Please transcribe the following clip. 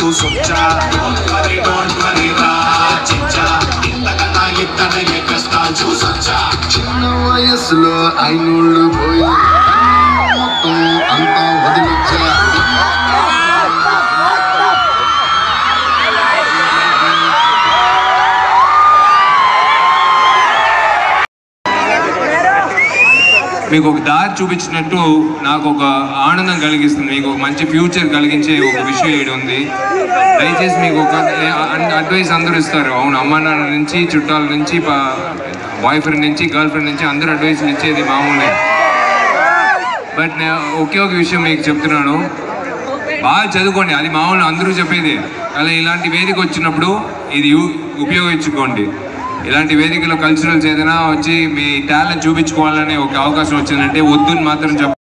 చూసొచ్చా కష్టాలు చూసొచ్చా చిన్న వయసులో అయినోళ్ళు పోయి మొత్తం అంతా వదిలొచ్చా మీకు ఒక దారి చూపించినట్టు నాకు ఒక ఆనందం కలిగిస్తుంది, మీకు ఒక మంచి ఫ్యూచర్ కలిగించే ఒక విషయం ఏడు ఉంది. దయచేసి మీకు ఒక అడ్వైస్ అందరూ ఇస్తారు, అవును, అమ్మ నాన్న నుంచి, చుట్టాల నుంచి, బాయ్ ఫ్రెండ్ నుంచి, గర్ల్ ఫ్రెండ్ నుంచి అందరూ అడ్వైస్లు ఇచ్చేది మామూలే. బట్ నేను ఒకే ఒక విషయం మీకు చెప్తున్నాను, బాగా చదువుకోండి, అది మామూలు అందరూ చెప్పేది. అలా ఇలాంటి వేదిక వచ్చినప్పుడు ఇది ఉపయోగించుకోండి. ఇలాంటి వేదికలో కల్చరల్స్ ఏదైనా వచ్చి మీ టాలెంట్ చూపించుకోవాలనే ఒక అవకాశం వచ్చిందంటే వద్దని మాత్రం